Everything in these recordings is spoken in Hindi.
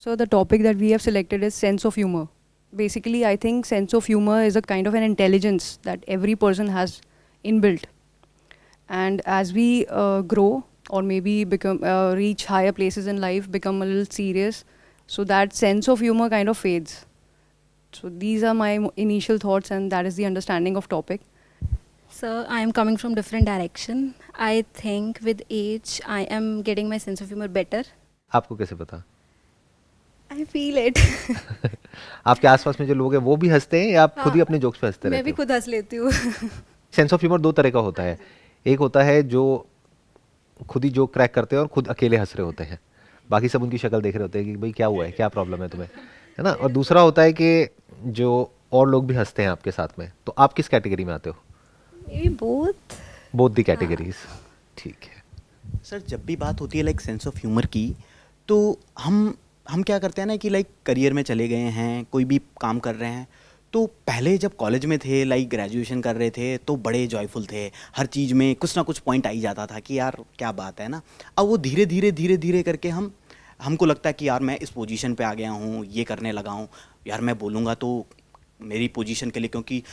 So the topic that we have selected is sense of humor. Basically, I think sense of humor is a kind of an intelligence that every person has inbuilt. And as we grow or maybe become reach higher places in life, become a little serious, so that sense of humor kind of fades. So these are my initial thoughts, and that is the understanding of topic. So I am coming from different direction. I think with age I am getting my sense of humor better. आपको कैसे पता? I feel it. आपके आसपास में जो लोग हैं वो भी हंसते हैं या आप खुद ही हाँ, अपने जोक्स पे हंसते मैं रहते भी हो? खुद हंस लेती हूँ. सेंस ऑफ ह्यूमर दो तरह का होता है। एक होता है जो खुद ही जोक क्रैक करते हैं और खुद अकेले हंस रहे होते हैं, बाकी सब उनकी शक्ल देख रहे होते हैं कि भाई क्या हुआ है, क्या प्रॉब्लम है तुम्हें, है ना। और दूसरा होता है कि जो और लोग भी हंसते हैं आपके साथ में। तो आप किस कैटेगरी में आते हो? Maybe both. Both the categories. ठीक है। सर जब भी बात होती है लाइक सेंस ऑफ ह्यूमर की, तो हम क्या करते हैं ना कि लाइक करियर में चले गए हैं, कोई भी काम कर रहे हैं, तो पहले जब कॉलेज में थे, लाइक ग्रेजुएशन कर रहे थे, तो बड़े जॉयफुल थे, हर चीज़ में कुछ ना कुछ पॉइंट आ ही जाता था कि यार क्या बात है ना। अब वो धीरे धीरे करके हमको लगता है कि यार मैं इस पोजीशन पे आ गया हूँ, ये करने लगा हूँ, यार मैं बोलूँगा तो मेरी पोजीशन के लिए, क्योंकि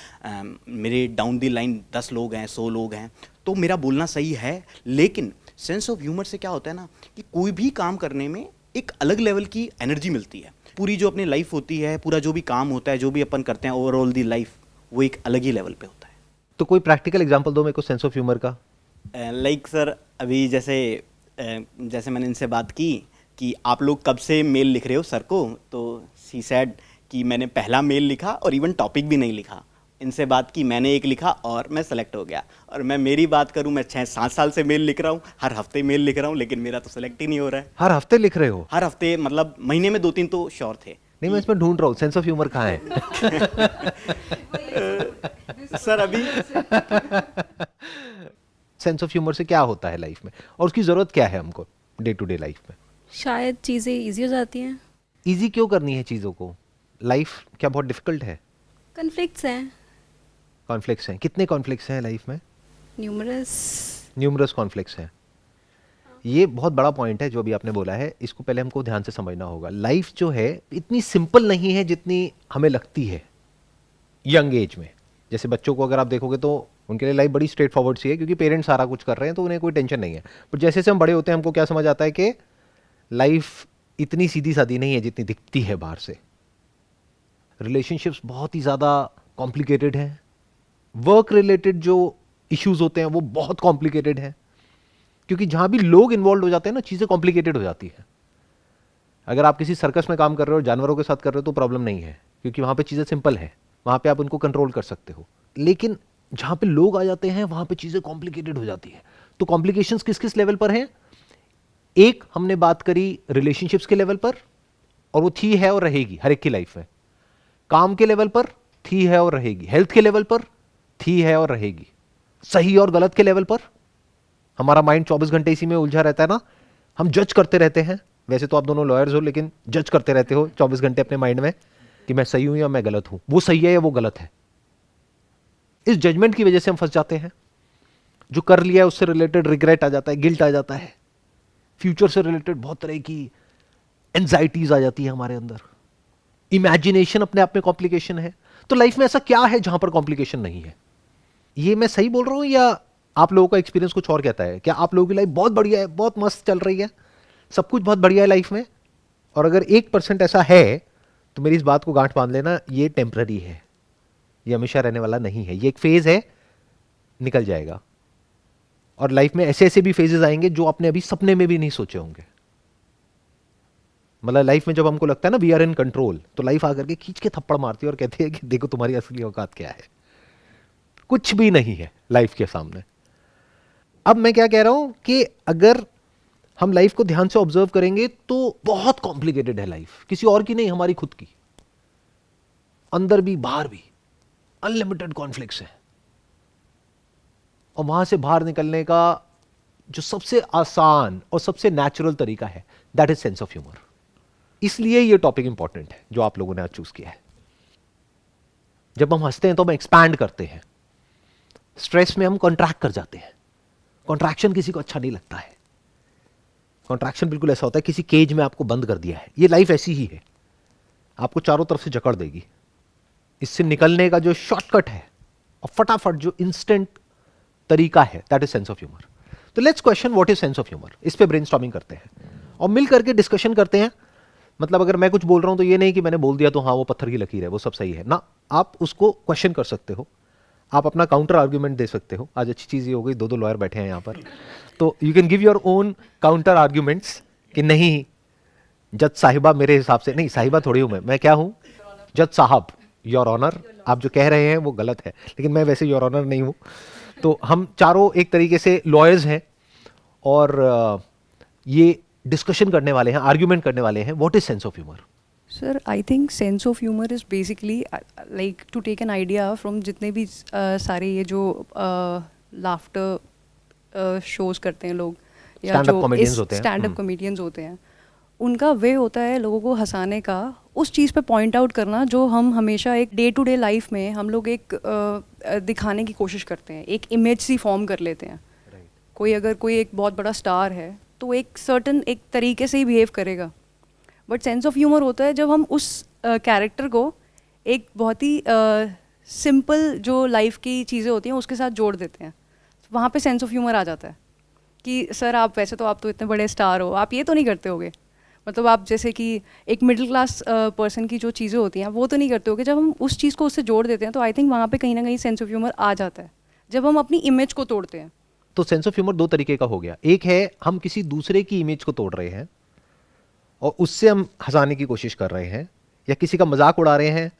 मेरे डाउन द लाइन 10 लोग हैं, 100 लोग हैं, तो मेरा बोलना सही है। लेकिन सेंस ऑफ ह्यूमर से क्या होता है ना कि कोई भी काम करने में एक अलग लेवल की एनर्जी मिलती है। पूरी जो अपनी लाइफ होती है, पूरा जो भी काम होता है, जो भी अपन करते हैं, ओवरऑल दी लाइफ वो एक अलग ही लेवल पे होता है। तो कोई प्रैक्टिकल एग्जांपल दो मेरे को सेंस ऑफ ह्यूमर का। लाइक सर अभी जैसे मैंने इनसे बात की कि आप लोग कब से मेल लिख रहे हो सर को, तो सी सैड कि मैंने पहला मेल लिखा और इवन टॉपिक भी नहीं लिखा। इनसे बात की, मैंने एक लिखा और मैं सेलेक्ट हो गया। और मैं मेरी बात करूं, मैं 6-7 साल से मेल लिख रहा हूं, हर हफ्ते मेल लिख रहा हूं, लेकिन मेरा तो सेलेक्ट ही नहीं हो रहा है। हर हफ्ते लिख रहे हो? हर हफ्ते मतलब महीने में 2-3 तो श्योर थे। नहीं, मैं इसमें ढूंढ रहा हूँ सेंस ऑफ ह्यूमर कहाँ है। सर अभी सेंस ऑफ ह्यूमर से क्या होता है लाइफ में और उसकी ज़रूरत क्या है हमको डे टू डे लाइफ में? शायद चीज़ें इजी हो जाती हैं. इजी क्यों करनी है चीज़ों को? लाइफ क्या बहुत डिफिकल्ट है? कन्फ्लिक्ट्स हैं. कॉन्फ्लिक्ट्स हैं? कितने कॉन्फ्लिक्ट्स हैं लाइफ में? न्यूमरस. न्यूमरस कॉन्फ्लिक्ट्स हैं। ये बहुत बड़ा पॉइंट है जो अभी आपने बोला है, इसको पहले हमको ध्यान से समझना होगा। लाइफ जो है इतनी सिंपल नहीं है जितनी हमें लगती है यंग एज में। जैसे बच्चों को अगर आप देखोगे तो उनके लिए लाइफ बड़ी स्ट्रेट फॉरवर्ड सी है, क्योंकि पेरेंट्स सारा कुछ कर रहे हैं तो उन्हें कोई टेंशन नहीं है। बट जैसे जैसे हम बड़े होते हैं हमको क्या समझ आता है कि लाइफ इतनी सीधी सादी नहीं है जितनी दिखती है बाहर से। रिलेशनशिप्स बहुत ही ज़्यादा कॉम्प्लिकेटेड हैं। वर्क रिलेटेड जो इश्यूज होते हैं वो बहुत कॉम्प्लिकेटेड हैं, क्योंकि जहां भी लोग इन्वॉल्व हो जाते हैं ना चीज़ें कॉम्प्लिकेटेड हो जाती है। अगर आप किसी सर्कस में काम कर रहे हो, जानवरों के साथ कर रहे हो तो प्रॉब्लम नहीं है, क्योंकि वहां पे चीज़ें सिंपल है, वहां पे आप उनको कंट्रोल कर सकते हो। लेकिन जहां पे लोग आ जाते हैं वहां पे चीज़ें कॉम्प्लिकेटेड हो जाती है। तो कॉम्प्लिकेशंस किस किस लेवल पर हैं? एक हमने बात करी रिलेशनशिप्स के लेवल पर, और वो थी है और रहेगी हर एक की लाइफ में। काम के लेवल पर थी है और रहेगी। हेल्थ के लेवल पर थी है और रहेगी। सही और गलत के लेवल पर हमारा माइंड 24 घंटे इसी में उलझा रहता है ना। हम जज करते रहते हैं। वैसे तो आप दोनों लॉयर्स हो, लेकिन जज करते रहते हो 24 घंटे अपने माइंड में कि मैं सही हूं या मैं गलत हूं, वो सही है या वो गलत है। इस जजमेंट की वजह से हम फंस जाते हैं। जो कर लिया है उससे रिलेटेड रिग्रेट आ जाता है, गिल्ट आ जाता है, फ्यूचर से रिलेटेड बहुत तरह की एंजाइटीज आ जाती है हमारे अंदर। इमेजिनेशन अपने आप में कॉम्प्लिकेशन है। तो लाइफ में ऐसा क्या है जहां पर कॉम्प्लिकेशन नहीं है? ये मैं सही बोल रहा हूं या आप लोगों का एक्सपीरियंस कुछ और कहता है? क्या आप लोगों की लाइफ बहुत बढ़िया है, बहुत मस्त चल रही है, सब कुछ बहुत बढ़िया है लाइफ में? और अगर 1% ऐसा है तो मेरी इस बात को गांठ बांध लेना, ये टेम्पररी है, ये हमेशा रहने वाला नहीं है, ये एक फेज है, निकल जाएगा। और लाइफ में ऐसे ऐसे भी फेजेस आएंगे जो आपने अभी सपने में भी नहीं सोचे होंगे। मतलब लाइफ में जब हमको लगता है ना वी आर इन कंट्रोल, तो लाइफ आकर के खींच के थप्पड़ मारती है और कहती है कि देखो तुम्हारी असली औकात क्या है। कुछ भी नहीं है लाइफ के सामने। अब मैं क्या कह रहा हूं कि अगर हम लाइफ को ध्यान से ऑब्जर्व करेंगे तो बहुत कॉम्प्लिकेटेड है लाइफ, किसी और की नहीं, हमारी खुद की। अंदर भी बाहर भी अनलिमिटेड कॉन्फ्लिक्ट्स है। और वहां से बाहर निकलने का जो सबसे आसान और सबसे नेचुरल तरीका है, that is sense of humour. इसलिए ये टॉपिक इंपॉर्टेंट है जो आप लोगों ने आज चूज किया है। जब हम हंसते हैं तो हम एक्सपैंड करते हैं, स्ट्रेस में हम कॉन्ट्रैक्ट कर जाते हैं। कॉन्ट्रैक्शन किसी को अच्छा नहीं लगता है। कॉन्ट्रैक्शन बिल्कुल ऐसा होता है किसी केज में आपको बंद कर दिया है, ये लाइफ ऐसी ही है, आपको चारों तरफ से जकड़ देगी। इससे निकलने का जो शॉर्टकट है और फटाफट जो इंस्टेंट तरीका है, that is sense of humour. तो let's question what is sense of humour, इस पे ब्रेनस्टॉर्मिंग करते हैं और मिल करके डिस्कशन करते हैं। मतलब अगर मैं कुछ बोल रहा हूं तो ये नहीं कि मैंने बोल दिया तो हाँ वो पत्थर की लकीर है, वो सब सही है ना, आप उसको क्वेश्चन कर सकते हो, आप अपना काउंटर आर्ग्यूमेंट दे सकते हो। आज अच्छी चीज़ ये हो गई, दो लॉयर बैठे हैं यहाँ पर, तो you can give your own counter arguments कि नहीं जज साहिबा मेरे हिसाब से, नहीं साहिबा थोड़ी हूँ मैं क्या हूँ, जज साहब, योर ऑनर, आप जो कह रहे हैं वो गलत है, लेकिन मैं वैसे योर ऑनर नहीं हूँ। तो हम चारों एक तरीके से लॉयर्स हैं और ये डिस्कशन करने वाले हैं, आर्ग्यूमेंट करने वाले हैं। What is sense of humour? Sir, I think sense of humor is basically like to take an idea from जितने भी सारे ये जो लाफ्टर शोज करते हैं लोग या Stand-up जो comedians होते हैं। स्टैंड अप कॉमेडियंस होते हैं, उनका वे होता है लोगों को हंसाने का, उस चीज़ पे पॉइंट आउट करना जो हम हमेशा एक डे टू डे लाइफ में हम लोग एक दिखाने की कोशिश करते हैं, एक इमेज सी फॉर्म कर लेते हैं। कोई अगर कोई एक बहुत बड़ा स्टार है तो एक सर्टन एक तरीके से ही बिहेव करेगा, बट सेंस ऑफ ह्यूमर होता है जब हम उस कैरेक्टर को एक बहुत ही सिंपल जो लाइफ की चीज़ें होती हैं उसके साथ जोड़ देते हैं। वहाँ पे सेंस ऑफ ह्यूमर आ जाता है कि सर आप वैसे तो आप तो इतने बड़े स्टार हो, आप ये तो नहीं करते होगे, मतलब आप जैसे कि एक मिडिल क्लास पर्सन की जो चीज़ें होती हैं वो तो नहीं करते होगे। जब हम उस चीज़ को उससे जोड़ देते हैं तो आई थिंक वहाँ पे कहीं ना कहीं सेंस ऑफ ह्यूमर आ जाता है, जब हम अपनी इमेज को तोड़ते हैं। तो सेंस ऑफ ह्यूमर दो तरीके का हो गया, एक है हम किसी दूसरे की इमेज को तोड़ रहे हैं और उससे हम हंसाने की कोशिश कर रहे हैं, या किसी का मजाक उड़ा रहे हैं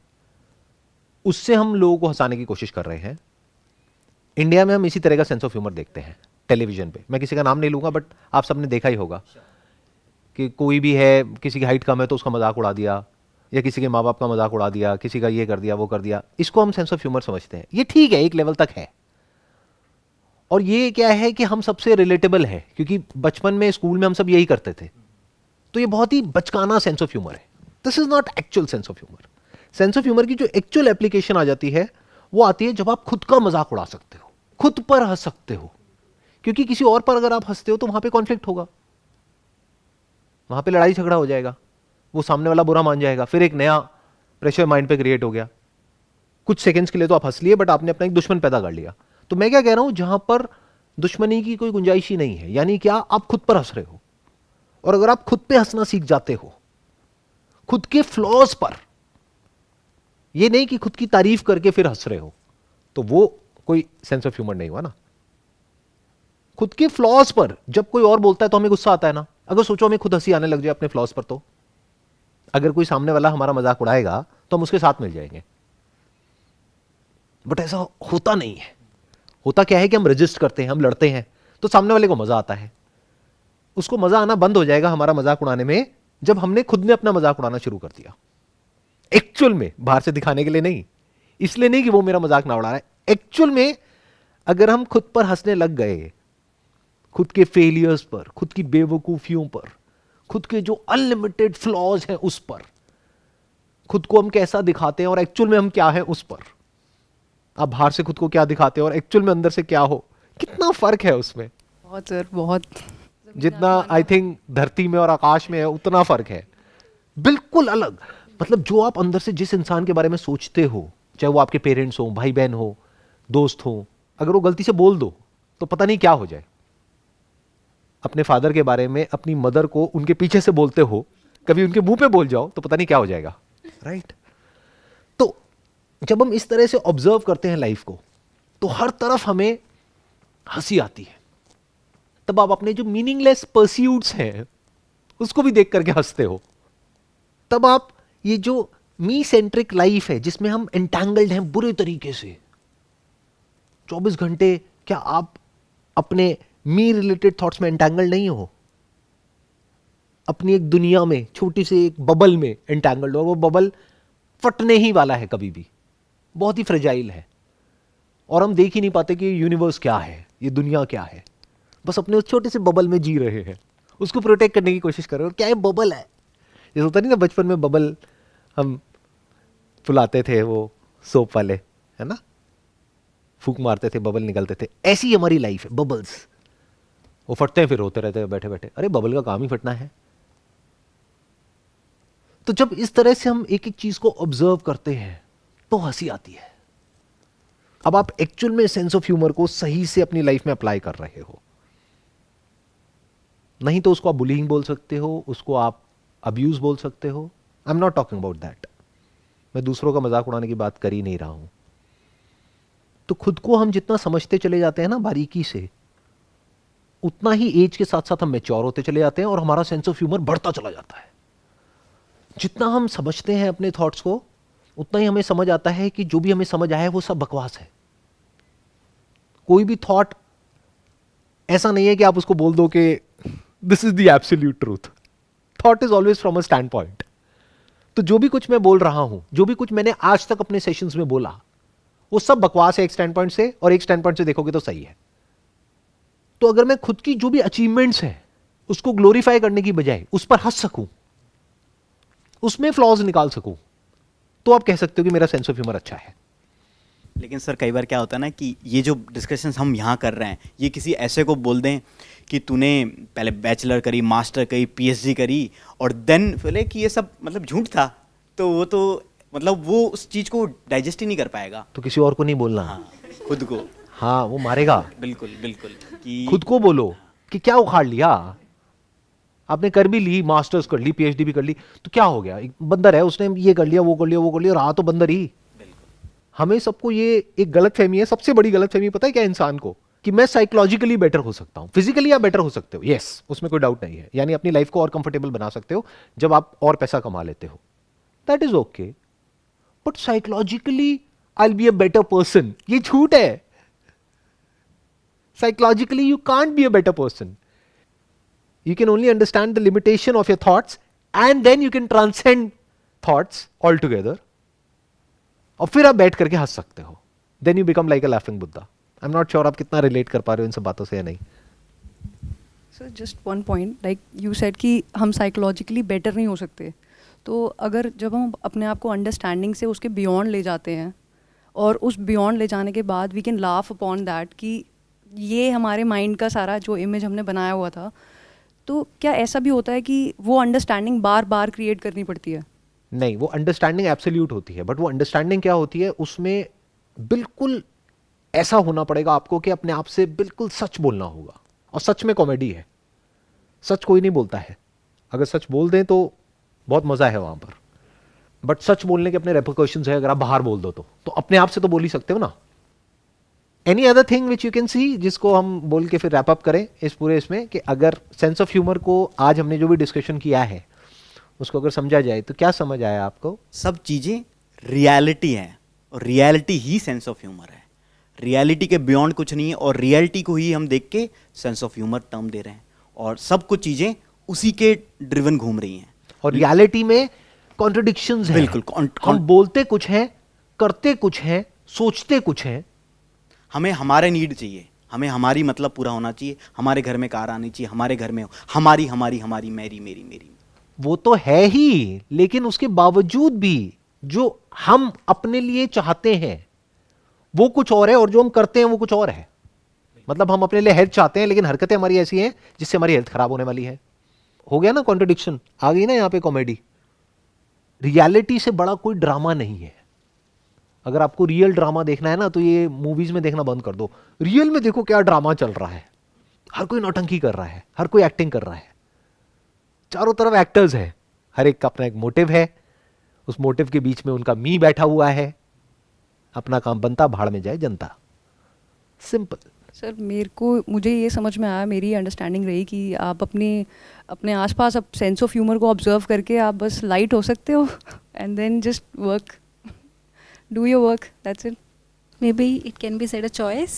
उससे हम लोगों को हंसाने की कोशिश कर रहे हैं। इंडिया में हम इसी तरह का सेंस ऑफ ह्यूमर देखते हैं टेलीविजन पे। मैं किसी का नाम नहीं लूंगा बट आप सबने देखा ही होगा कि कोई भी है, किसी की हाइट कम है तो उसका मजाक उड़ा दिया, या किसी के माँ बाप का मजाक उड़ा दिया, किसी का ये कर दिया वो कर दिया। इसको हम सेंस ऑफ ह्यूमर समझते हैं। ये ठीक है, एक लेवल तक है, और ये क्या है कि हम सबसे रिलेटेबल है क्योंकि बचपन में स्कूल में हम सब यही करते थे। तो ये बहुत ही बचकाना सेंस ऑफ ह्यूमर है। This is not actual sense of humour. Sense of humour की जो एक्चुअल एप्लीकेशन आ जाती है वो आती है जब आप खुद का मजाक उड़ा सकते हो, खुद पर हंस सकते हो, क्योंकि किसी और पर अगर आप हंसते हो तो वहां पे कॉन्फ्लिक्ट होगा, वहां पे लड़ाई झगड़ा हो जाएगा, वो सामने वाला बुरा मान जाएगा, फिर एक नया प्रेशर माइंड पे क्रिएट हो गया। कुछ सेकंड्स के लिए तो आप हंस लिए बट आपने अपना एक दुश्मन पैदा कर लिया। तो मैं क्या कह रहा हूं, जहां पर दुश्मनी की कोई गुंजाइश ही नहीं है, यानी क्या आप खुद पर हंस रहे हो, और अगर आप खुद पे हंसना सीख जाते हो, खुद के फ्लॉज पर, ये नहीं कि खुद की तारीफ करके फिर हंस रहे हो, तो वो कोई सेंस ऑफ ह्यूमर नहीं हुआ ना। खुद के फ्लॉज पर जब कोई और बोलता है तो हमें गुस्सा आता है ना। अगर सोचो हमें खुद हंसी आने लग जाए अपने फ्लॉज पर, तो अगर कोई सामने वाला हमारा मजाक उड़ाएगा तो हम उसके साथ मिल जाएंगे, बट ऐसा होता नहीं है। होता क्या है कि हम रजिस्ट करते हैं, हम लड़ते हैं, तो सामने वाले को मजा आता है। उसको मजा आना बंद हो जाएगा हमारा मजाक उड़ाने में जब हमने खुद ने अपना मजाक उड़ाना शुरू कर दिया। एक्चुअल में, बाहर से दिखाने के लिए नहीं, इसलिए नहीं कि वो मेरा मजाक ना उड़ा रहा है। एक्चुअल में अगर हम खुद पर हंसने लग गए, खुद के फेलियर्स पर, खुद की बेवकूफियों पर, खुद के जो अनलिमिटेड फ्लॉज हैं उस पर, खुद को हम कैसा दिखाते हैं और एक्चुअल में हम क्या हैं उस पर, आप बाहर से खुद को क्या दिखाते हो और एक्चुअल में अंदर से क्या हो, कितना फर्क है उसमें। बहुत सर, बहुत। जितना आई थिंक धरती में और आकाश में है उतना फर्क है, बिल्कुल अलग। मतलब जो आप अंदर से जिस इंसान के बारे में सोचते हो, चाहे वो आपके पेरेंट्स हो, भाई बहन हो, दोस्त हो, अगर वो गलती से बोल दो तो पता नहीं क्या हो जाए। अपने फादर के बारे में, अपनी मदर को उनके पीछे से बोलते हो, कभी उनके मुंह पे बोल जाओ तो पता नहीं क्या हो जाएगा, राइट? तो जब हम इस तरह से ऑब्जर्व करते हैं लाइफ को तो हर तरफ हमें हंसी आती है। तब आप अपने जो मीनिंगलेस परस्यूट्स हैं उसको भी देख करके हंसते हो। तब आप ये जो मी सेंट्रिक लाइफ है जिसमें हम एंटैंगल्ड हैं बुरे तरीके से 24 घंटे, क्या आप अपने मी रिलेटेड थॉट्स में एंटैंगल्ड नहीं हो? अपनी एक दुनिया में, छोटी सी एक बबल में एंटैंगल्ड हो, और वो बबल फटने ही वाला है कभी भी, बहुत ही फ्रेजाइल है, और हम देख ही नहीं पाते कि यूनिवर्स क्या है, ये दुनिया क्या है। बस अपने उस छोटे से बबल में जी रहे हैं, उसको प्रोटेक्ट करने की कोशिश कर रहे हैं। और क्या है, बबल है। जैसे होता नहीं ना, बचपन में बबल हम फुलाते थे, वो सोप वाले, है ना, फूंक मारते थे, बबल निकलते थे। ऐसी हमारी लाइफ है, बबल्स। वो फटते हैं फिर रोते रहते हैं बैठे बैठे, अरे बबल का काम ही फटना है। तो जब इस तरह से हम एक एक चीज को ऑब्जर्व करते हैं तो हंसी आती है। अब आप एक्चुअल में सेंस ऑफ ह्यूमर को सही से अपनी लाइफ में अप्लाई कर रहे हो, नहीं तो उसको आप बुलिंग बोल सकते हो, उसको आप अब्यूज बोल सकते हो। I am not talking about that, मैं दूसरों का मजाक उड़ाने की बात कर ही नहीं रहा हूं। तो खुद को हम जितना समझते चले जाते हैं ना बारीकी से, उतना ही एज के साथ साथ हम मैच्योर होते चले जाते हैं और हमारा सेंस ऑफ ह्यूमर बढ़ता चला जाता है। जितना हम समझते हैं अपने थॉट्स को, उतना ही हमें समझ आता है कि जो भी हमें समझ आया है वो सब बकवास है। कोई भी थॉट ऐसा नहीं है कि आप उसको बोल दो कि this is the absolute truth. Thought is always from a stand point. तो जो भी कुछ मैं बोल रहा हूं, जो भी कुछ मैंने आज तक अपने सेशंस में बोला, वो सब बकवास है एक स्टैंड पॉइंट से, और एक स्टैंड पॉइंट से देखोगे तो सही है। तो अगर मैं खुद की जो भी अचीवमेंट्स हैं उसको ग्लोरीफाई करने की बजाय उस पर हंस सकूं, उसमें फ्लॉज निकाल सकूं, तो आप कह सकते हो कि मेरा सेंस ऑफ ह्यूमर अच्छा है। लेकिन सर कई बार क्या होता है ना कि ये जो डिस्कशंस हम यहाँ कर रहे हैं, ये किसी ऐसे को बोल दें कि तूने पहले बैचलर करी, मास्टर करी, पीएचडी करी, और देन बोले कि ये सब मतलब झूठ था, तो वो तो मतलब वो उस चीज़ को डाइजेस्ट ही नहीं कर पाएगा। तो किसी और को नहीं बोलना। हाँ, खुद को। हाँ, वो मारेगा। बिल्कुल बिल्कुल कि खुद को बोलो कि क्या उखाड़ लिया आपने, कर भी ली, मास्टर्स कर ली, पीएचडी भी कर ली, तो क्या हो गया? एक बंदर है, उसने ये कर लिया, वो कर लिया, वो कर लिया, रहा तो बंदर ही। हमें सबको ये एक गलत फहमी है, सबसे बड़ी गलत फहमी पता है क्या इंसान को, कि मैं साइकोलॉजिकली बेटर हो सकता हूं। फिजिकली आप बेटर हो सकते हो, यस, उसमें कोई डाउट नहीं है, यानी अपनी लाइफ को और कंफर्टेबल बना सकते हो जब आप और पैसा कमा लेते हो, that is okay. But psychologically I will be a better person, ये झूठ है। Psychologically you can't be a better person. You can only understand the limitation of your thoughts, and then you can transcend thoughts altogether. और फिर आप बैठ करके हंस सकते हो। Then you become like a laughing Buddha. I'm not sure आप कितना रिलेट कर पा रहे हो इन सब बातों से या नहीं। Sir just one point, like you said कि हम साइकोलॉजिकली बेटर नहीं हो सकते। तो अगर जब हम अपने आप को अंडरस्टैंडिंग से उसके बियॉन्ड ले जाते हैं, और उस बियॉन्ड ले जाने के बाद we can laugh upon that कि ये हमारे माइंड का सारा जो इमेज हमने बनाया हुआ था, तो क्या ऐसा भी होता है कि वो अंडरस्टैंडिंग बार बार क्रिएट करनी पड़ती है? नहीं, वो अंडरस्टैंडिंग एब्सोल्यूट होती है, बट वो अंडरस्टैंडिंग क्या होती है, उसमें बिल्कुल ऐसा होना पड़ेगा आपको कि अपने आप से बिल्कुल सच बोलना होगा। और सच में कॉमेडी है, सच कोई नहीं बोलता है। अगर सच बोल दें तो बहुत मजा है वहां पर, बट सच बोलने के अपने रेपरकशंस है। अगर आप बाहर बोल दो तो अपने आप से तो बोल ही सकते हो ना। Any other thing which you can see, जिसको हम बोल के फिर रैप अप करें इस पूरे इसमें, कि अगर सेंस ऑफ ह्यूमर को आज हमने जो भी डिस्कशन किया है उसको अगर समझा जाए तो क्या समझ आया आपको? सब चीज़ें रियलिटी है, और reality he sense of humour है। रियलिटी के बियॉन्ड कुछ नहीं है, और रियलिटी को ही हम देख के सेंस ऑफ ह्यूमर टर्म दे रहे हैं, और सब कुछ चीज़ें उसी के ड्रिवन घूम रही हैं। और रियलिटी में कॉन्ट्रडिक्शंस हैं। बिल्कुल, हम बोलते कुछ हैं, करते कुछ हैं, सोचते कुछ हैं। हमें हमारे नीड चाहिए, हमें हमारी मतलब पूरा होना चाहिए, हमारे घर में कार आनी चाहिए, हमारे घर में हमारी हमारी हमारी मेरी मेरी मेरी। वो तो है ही, लेकिन उसके बावजूद भी जो हम अपने लिए चाहते हैं वो कुछ और है, और जो हम करते हैं वो कुछ और है। मतलब हम अपने लिए हेल्थ चाहते हैं, लेकिन हरकतें हमारी ऐसी हैं जिससे हमारी हेल्थ खराब होने वाली है। हो गया ना कॉन्ट्रडिक्शन, आ गई ना यहाँ पे कॉमेडी। रियलिटी से बड़ा कोई ड्रामा नहीं है। अगर आपको रियल ड्रामा देखना है ना, तो ये मूवीज में देखना बंद कर दो। रियल में देखो क्या ड्रामा चल रहा है। हर कोई नौटंकी कर रहा है, हर कोई एक्टिंग कर रहा है, चारों तरफ एक्टर्स है, हर एक का अपना एक मोटिव है। उस मोटिव के बीच में उनका मी बैठा हुआ है। अपना काम बनता, भाड़ में जाए जनता। सिंपल। सर मुझे ये समझ में आया, मेरी अंडरस्टैंडिंग रही कि आप अपने आसपास अब सेंस ऑफ ह्यूमर को ऑब्जर्व करके आप बस लाइट हो सकते हो, and then just work, do your work, that's it. Maybe it can be said a choice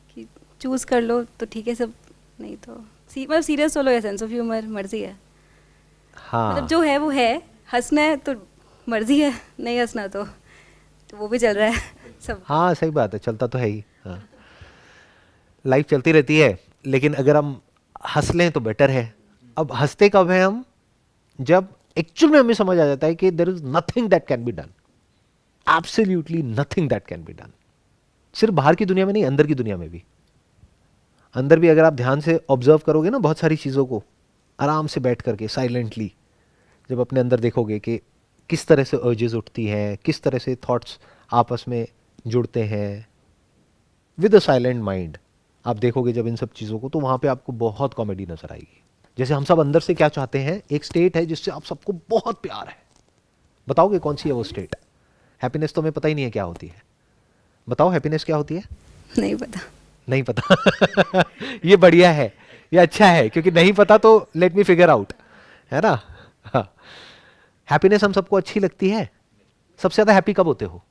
कि चूज़ कर लो तो ठीक है सब, नहीं तो मतलब सीरियस हो लो या सेंस ऑफ ह्यूमर, मर्जी है। हाँ, मतलब जो है वो है, हंसना है तो मर्जी है, नहीं हंसना तो वो भी चल रहा है सब। हाँ, सही बात है, चलता तो है ही। हाँ, लाइफ चलती रहती है, लेकिन अगर हम हंस लें तो बेटर है। अब हंसते कब हैं हम? जब एक्चुअल में हमें समझ आ जाता है कि there is nothing that can be done, absolutely nothing that can be done. सिर्फ बाहर की दुनिया में नहीं, अंदर की दुनिया में भी। अंदर भी अगर आप ध्यान से ऑब्जर्व करोगे ना बहुत सारी चीज़ों को, आराम से बैठ करके साइलेंटली, जब अपने अंदर देखोगे कि किस तरह से अर्जेस उठती हैं, किस तरह से थॉट्स आपस में जुड़ते हैं, विद अ साइलेंट माइंड आप देखोगे जब इन सब चीज़ों को, तो वहाँ पे आपको बहुत कॉमेडी नजर आएगी। जैसे हम सब अंदर से क्या चाहते हैं, एक स्टेट है जिससे आप सबको बहुत प्यार है। बताओगे कौन सी है वो स्टेट? हैप्पीनेस तो हमें पता ही नहीं है क्या होती है। बताओ हैप्पीनेस क्या होती है? नहीं पता। नहीं पता। ये बढ़िया है, ये अच्छा है, क्योंकि नहीं पता तो लेट मी फिगर आउट, है ना। हैप्पीनेस हम सबको अच्छी लगती है। सबसे ज्यादा हैप्पी कब होते हो?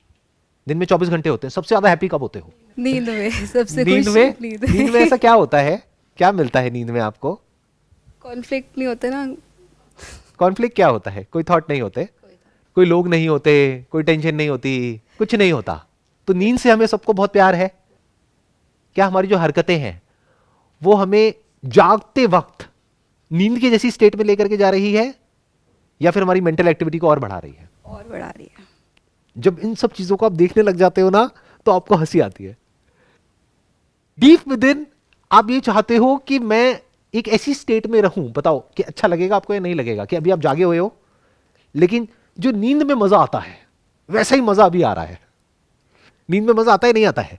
दिन में 24 घंटे होते हैं, सबसे ज्यादा हैप्पी कब होते हो? नींद में सबसे नींद खुश। में? नींद नींद में ऐसा क्या होता है, क्या मिलता है नींद में आपको? कॉन्फ्लिक्ट नहीं होता ना। कॉन्फ्लिक्ट क्या होता है? कोई थॉट नहीं होते, कोई लोग नहीं होते, कोई टेंशन नहीं होती, कुछ नहीं होता। तो नींद से हमें सबको बहुत प्यार है। क्या हमारी जो हरकतें हैं वो हमें जागते वक्त नींद की जैसी स्टेट में लेकर के जा रही है, या फिर हमारी मेंटल एक्टिविटी को और बढ़ा रही है? और बढ़ा रही है। जब इन सब चीजों को आप देखने लग जाते हो ना, तो आपको हंसी आती है। डीप विद इन आप ये चाहते हो कि मैं एक ऐसी स्टेट में रहूं, बताओ कि अच्छा लगेगा आपको या नहीं लगेगा, कि अभी आप जागे हुए हो लेकिन जो नींद में मजा आता है वैसा ही मजा अभी आ रहा है। नींद में मजा आता है नहीं आता है?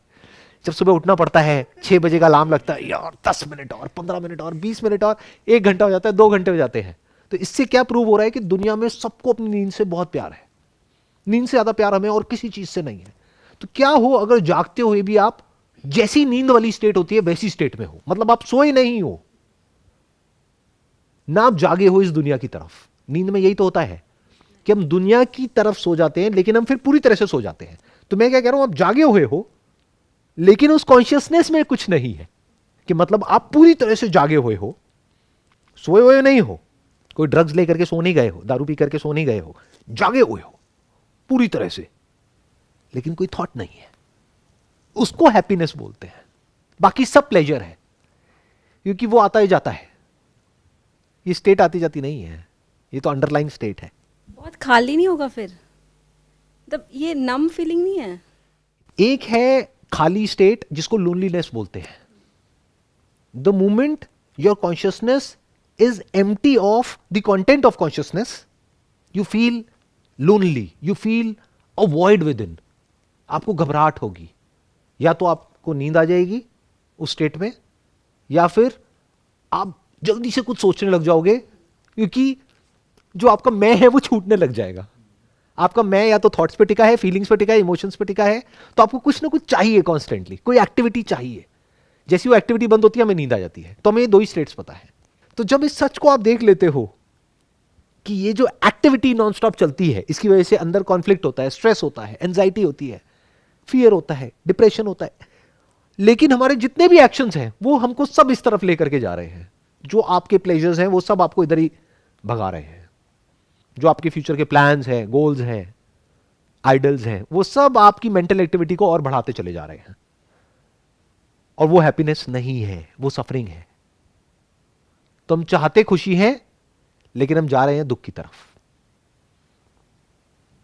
जब सुबह उठना पड़ता है, 6 बजे का अलार्म लगता है, यार 10 मिनट और, 15 मिनट और, 20 मिनट और, 1 घंटा हो जाता है, 2 घंटे हो जाते हैं। तो इससे क्या प्रूव हो रहा है कि दुनिया में सबको अपनी नींद से बहुत प्यार है। नींद से ज्यादा प्यार हमें और किसी चीज से नहीं है। तो क्या हो अगर जागते हुए भी आप जैसी नींद वाली स्टेट होती है वैसी स्टेट में हो, मतलब आप सोए नहीं हो ना, आप जागे हो इस दुनिया की तरफ। नींद में यही तो होता है कि हम दुनिया की तरफ सो जाते हैं लेकिन हम फिर पूरी तरह से सो जाते हैं। तो मैं क्या कह रहा हूं, आप जागे हुए हो लेकिन उस कॉन्शियसनेस में कुछ नहीं है, कि मतलब आप पूरी तरह से जागे हुए हो, सोए हुए नहीं हो, कोई ड्रग्स लेकर के सो नहीं गए हो, दारू पी करके सो नहीं गए हो, जागे हुए हो पूरी तरह से, लेकिन कोई थॉट नहीं है। उसको हैप्पीनेस बोलते हैं। बाकी सब प्लेजर है, क्योंकि वो आता ही जाता है। ये स्टेट आती जाती नहीं है, ये तो अंडरलाइन स्टेट है। बहुत खाली नहीं होगा फिर? मतलब ये नम फीलिंग नहीं है? एक है खाली स्टेट जिसको लोनलीनेस बोलते हैं। The moment your consciousness is empty of the content of consciousness, you feel lonely, you feel a void with in. आपको घबराहट होगी, या तो आपको नींद आ जाएगी उस स्टेट में, या फिर आप जल्दी से कुछ सोचने लग जाओगे, क्योंकि जो आपका मैं है वो छूटने लग जाएगा। आपका मैं या तो थॉट्स पे टिका है, फीलिंग्स पे टिका है, इमोशंस पे टिका है, तो आपको कुछ ना कुछ चाहिए, कॉन्स्टेंटली कोई एक्टिविटी चाहिए। जैसी वो एक्टिविटी बंद होती है हमें नींद आ जाती है। तो हमें ये 2 ही स्टेट्स पता है। तो जब इस सच को आप देख लेते हो कि ये जो एक्टिविटी नॉनस्टॉप चलती है, इसकी वजह से अंदर कॉन्फ्लिक्ट होता है, स्ट्रेस होता है, एंजाइटी होती है, फियर होता है, डिप्रेशन होता है, लेकिन हमारे जितने भी एक्शंस हैं वो हमको सब इस तरफ लेकर के जा रहे हैं। जो आपके प्लेजर्स हैं वो सब आपको इधर ही भगा रहे हैं। जो आपके फ्यूचर के प्लान्स हैं, गोल्स हैं, आइडल्स हैं, वो सब आपकी मेंटल एक्टिविटी को और बढ़ाते चले जा रहे हैं। और वो हैप्पीनेस नहीं है, वो सफरिंग है। तो हम चाहते खुशी है लेकिन हम जा रहे हैं दुख की तरफ।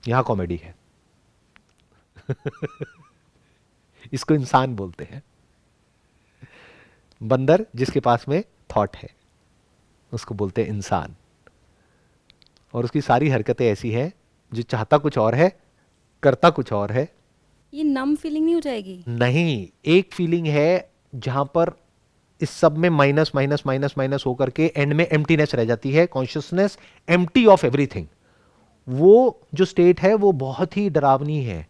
यहां कॉमेडी है। इसको इंसान बोलते हैं। बंदर जिसके पास में थॉट है उसको बोलते हैं इंसान, और उसकी सारी हरकतें ऐसी हैं जो चाहता कुछ और है, करता कुछ और है। ये नम फीलिंग नहीं हो जाएगी? नहीं, एक फीलिंग है जहां पर इस सब में माइनस माइनस माइनस माइनस होकर के एंड में एम्प्टीनेस रह जाती है, कॉन्शियसनेस एम्प्टी ऑफ एवरीथिंग। वो जो स्टेट है वो बहुत ही डरावनी है,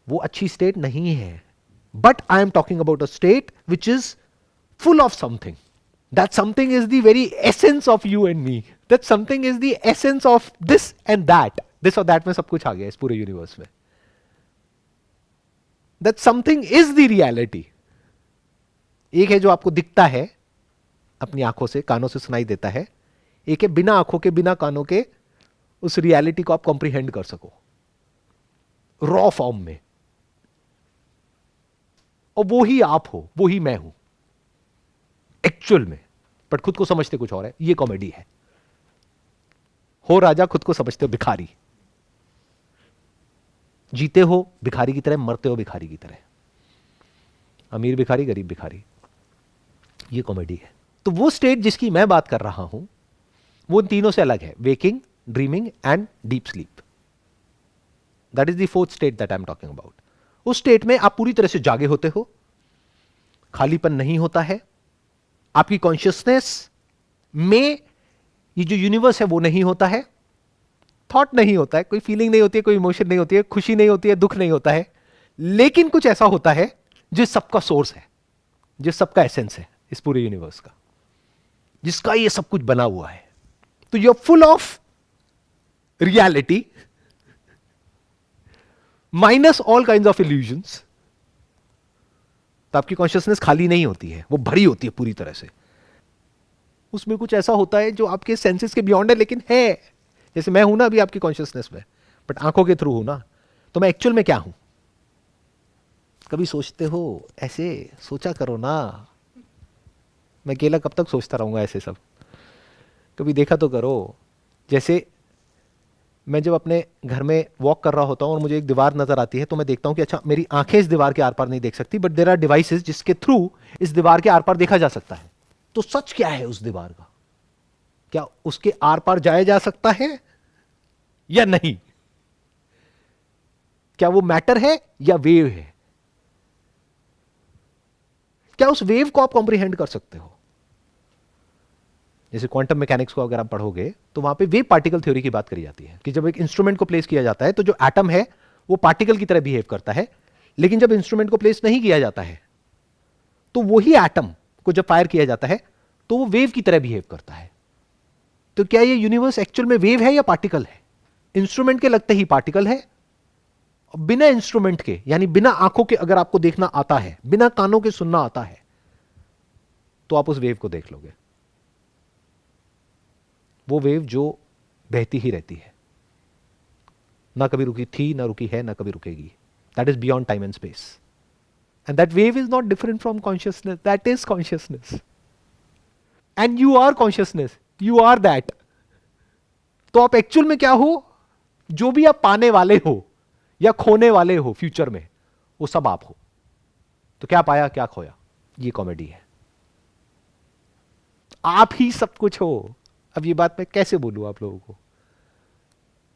वो अच्छी स्टेट नहीं है। But I am talking about a state which is full of something. That something is the very essence of you and me. That something is the essence of this and that. This or that में सब कुछ आ गया इस पूरे यूनिवर्स में. That something is the reality. एक है जो आपको दिखता है अपनी आंखों से, कानों से सुनाई देता है। एक है बिना आंखों के, बिना कानों के, उस रियलिटी को आप कॉम्प्रिहेंड कर सको रॉ फॉर्म में, और वो ही आप हो, वो ही मैं हूं एक्चुअल में, बट खुद को समझते कुछ और है। ये कॉमेडी है। हो राजा, खुद को समझते हो भिखारी। जीते हो भिखारी की तरह, मरते हो भिखारी की तरह। अमीर भिखारी, गरीब भिखारी। ये कॉमेडी है। तो वो स्टेट जिसकी मैं बात कर रहा हूं वो इन तीनों से अलग है, waking, dreaming and deep sleep. That is the fourth state that I am talking about. उस स्टेट में आप पूरी तरह से जागे होते हो, खालीपन नहीं होता है, आपकी कॉन्शियसनेस में ये जो यूनिवर्स है वो नहीं होता है, थॉट नहीं होता है, कोई फीलिंग नहीं होती है, कोई इमोशन नहीं होती है, खुशी नहीं होती है, दुख नहीं होता है, लेकिन कुछ ऐसा होता है जो सबका सोर्स है, जो सबका एसेंस है इस पूरे यूनिवर्स का, जिसका ये सब कुछ बना हुआ है। तो you are full of reality minus all kinds of illusions. तो आपकी कॉन्शियसनेस खाली नहीं होती है, वो भरी होती है पूरी तरह से। उसमें कुछ ऐसा होता है जो आपके सेंसेस के बियॉन्ड है, लेकिन है। जैसे मैं हूं ना अभी आपकी कॉन्शियसनेस में, बट आंखों के थ्रू हूं ना, तो मैं एक्चुअल में क्या हूं? कभी सोचते हो ऐसे? सोचा करो ना। मैं अकेला कब तक सोचता रहूंगा ऐसे सब? कभी देखा तो करो। जैसे मैं जब अपने घर में वॉक कर रहा होता हूं और मुझे एक दीवार नजर आती है, तो मैं देखता हूं कि अच्छा मेरी आंखें इस दीवार के आर पार नहीं देख सकती, बट देयर आर डिवाइसेस जिसके थ्रू इस दीवार के आर पार देखा जा सकता है। तो सच क्या है उस दीवार का? क्या उसके आर पार जाया जा सकता है या नहीं? क्या वो मैटर है या वेव है? क्या उस वेव को आप कॉम्प्रिहेंड कर सकते हो? जैसे क्वांटम मैकेनिक्स को अगर आप पढ़ोगे तो वहां पे वेव पार्टिकल थ्योरी की बात करी जाती है कि जब एक इंस्ट्रूमेंट को प्लेस किया जाता है तो जो एटम है वो पार्टिकल की तरह बिहेव करता है, लेकिन जब इंस्ट्रूमेंट को प्लेस नहीं किया जाता है तो वही एटम को जब फायर किया जाता है तो वो वेव की तरह बिहेव करता है। तो क्या ये यूनिवर्स एक्चुअल में वेव है या पार्टिकल है? इंस्ट्रूमेंट के लगते ही पार्टिकल है, और बिना इंस्ट्रूमेंट के यानी बिना आंखों के अगर आपको देखना आता है, बिना कानों के सुनना आता है, तो आप उस वेव को देख लोगे। वो वेव जो बहती ही रहती है, ना कभी रुकी थी, ना रुकी है, ना कभी रुकेगी। That is beyond time and space, and that wave is not different from consciousness, that is consciousness, and you are consciousness, you are that. तो आप एक्चुअल में क्या हो? जो भी आप पाने वाले हो या खोने वाले हो फ्यूचर में, वो सब आप हो। तो क्या पाया क्या खोया, ये कॉमेडी है। आप ही सब कुछ हो। अब ये बात मैं कैसे बोलूं आप लोगों को?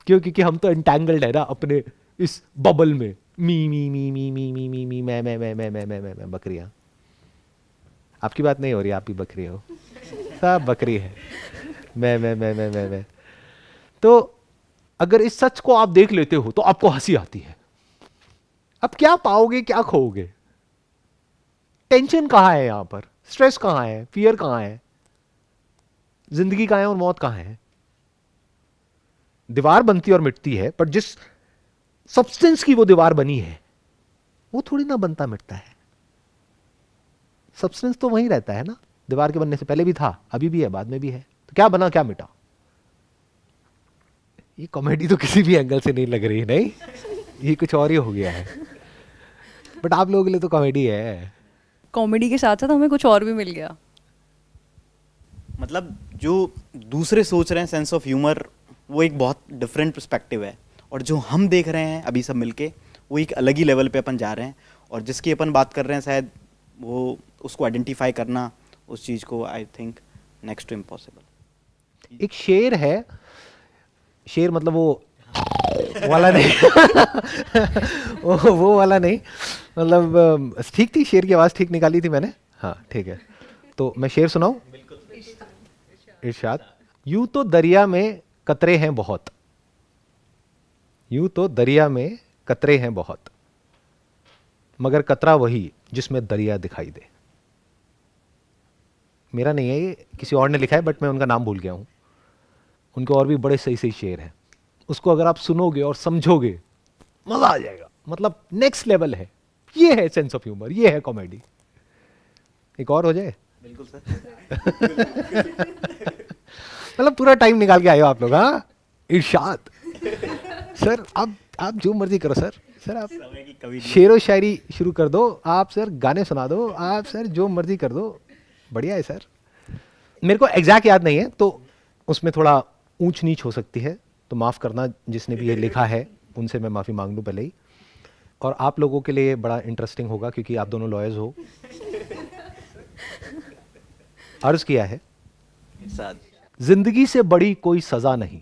क्यों? क्योंकि हम तो एंटैंगल्ड है ना अपने इस बबल में। मी मी मी मी मी मी मी मी मैं बकरियां। आपकी बात नहीं हो रही, आप भी बकरी हो, सब बकरी है। मैं। तो अगर इस सच को आप देख लेते हो तो आपको हंसी आती है। अब क्या पाओगे, क्या खोओगे? टेंशन कहां है यहां पर? स्ट्रेस कहां है? फियर कहां है? जिंदगी कहां है और मौत कहां है? दीवार बनती और मिटती है, पर जिस सब्सटेंस की वो दीवार बनी है वो थोड़ी ना बनता मिटता है। सब्सटेंस तो वहीं रहता है ना, दीवार के बनने से पहले भी था, अभी भी है, बाद में भी है। तो क्या बना क्या मिटा? ये कॉमेडी तो किसी भी एंगल से नहीं लग रही, नहीं, ये कुछ और ही हो गया है। बट आप लोगों के लिए तो कॉमेडी है। कॉमेडी के साथ साथ हमें कुछ और भी मिल गया। मतलब जो दूसरे सोच रहे हैं सेंस ऑफ ह्यूमर, वो एक बहुत डिफरेंट पर्सपेक्टिव है, और जो हम देख रहे हैं अभी सब मिलके, वो एक अलग ही लेवल पे अपन जा रहे हैं। और जिसकी अपन बात कर रहे हैं शायद वो उसको आइडेंटिफाई करना, उस चीज़ को, I think next to impossible. एक शेर है, शेर मतलब वो वाला नहीं वो वाला नहीं, मतलब ठीक थी, शेर की आवाज ठीक निकाली थी मैंने। हाँ ठीक है, तो मैं शेर सुनाऊं? इरशाद। यूं तो दरिया में कतरे हैं बहुत, यूं तो दरिया में कतरे हैं बहुत, मगर कतरा वही जिसमें दरिया दिखाई दे। मेरा नहीं है ये, किसी और ने लिखा है, बट मैं उनका नाम भूल गया हूं। उनके और भी बड़े सही सही शेर हैं। उसको अगर आप सुनोगे और समझोगे, मजा आ जाएगा। मतलब नेक्स्ट लेवल है। ये है सेंस ऑफ ह्यूमर, ये है कॉमेडी। एक और हो जाए? बिल्कुल सर। मतलब पूरा टाइम निकाल के आए हो आप लोग। हाँ इरशाद सर, आप जो मर्जी करो सर। सर आप शेरो शायरी शुरू कर दो, आप सर गाने सुना दो, आप सर जो मर्जी कर दो, बढ़िया है सर। मेरे को एग्जैक्ट याद नहीं है, तो उसमें थोड़ा ऊंच नीच हो सकती है, तो माफ़ करना जिसने भी ये लिखा है, उनसे मैं माफ़ी मांग लूँ पहले ही। और आप लोगों के लिए बड़ा इंटरेस्टिंग होगा क्योंकि आप दोनों लॉयर्स हो। अर्ज किया है, साथ जिंदगी से बड़ी कोई सजा नहीं।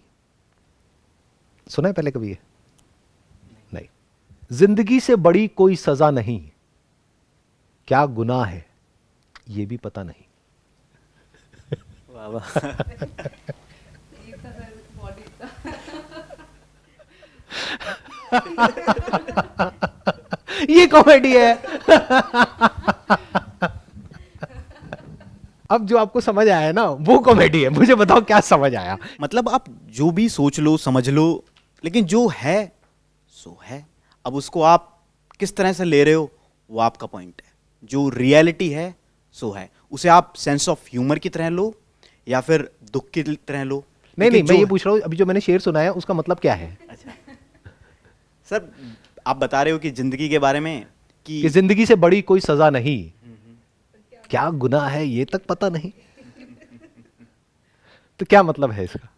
सुना है पहले कभी ये? नहीं। जिंदगी से बड़ी कोई सजा नहीं, क्या गुनाह है ये भी पता नहीं। वाह वाह। ये कॉमेडी है। अब जो आपको समझ आया ना वो कॉमेडी है। मुझे बताओ क्या समझ आया? मतलब आप जो भी सोच लो समझ लो, लेकिन जो है सो है। अब उसको आप किस तरह से ले रहे हो वो आपका पॉइंट है। जो रियलिटी है सो है, उसे आप सेंस ऑफ ह्यूमर की तरह लो या फिर दुख की तरह लो। नहीं लेकिन मैं ये जो- पूछ रहा हूँ, अभी जो मैंने शेर सुनाया उसका मतलब क्या है? अच्छा सर, आप बता रहे हो कि जिंदगी के बारे में कि कि जिंदगी से बड़ी कोई सजा नहीं, क्या गुनाह है ये तक पता नहीं। तो क्या मतलब है इसका?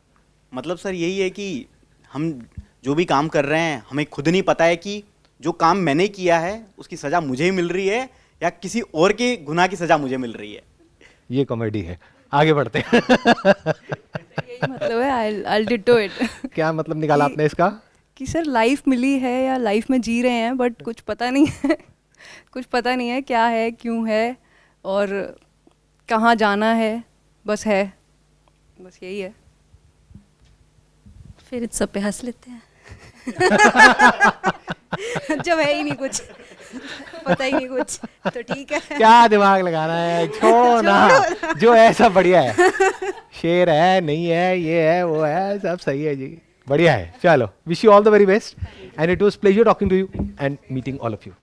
मतलब सर यही है कि हम जो भी काम कर रहे हैं हमें खुद नहीं पता है कि जो काम मैंने किया है उसकी सजा मुझे ही मिल रही है या किसी और के गुनाह की सजा मुझे मिल रही है। ये कॉमेडी है। आगे बढ़ते हैं। यही मतलब है, I'll ditto it. क्या मतलब निकाला कि- आपने इसका? कि सर लाइफ मिली है या लाइफ में जी रहे हैं, बट कुछ पता नहीं है। कुछ पता नहीं है क्या है, क्यों है और कहाँ जाना है, बस है, बस यही है। फिर इस सब पे हंस लेते हैं। जब है ही नहीं कुछ, पता ही नहीं कुछ, तो ठीक है। क्या दिमाग लगाना है, छोड़ो ना। जो है सब बढ़िया है। शेर है, नहीं है, ये है, वो है, सब सही है जी, बढ़िया है। चलो, wish you all the very best and it was pleasure talking to you and meeting all of you.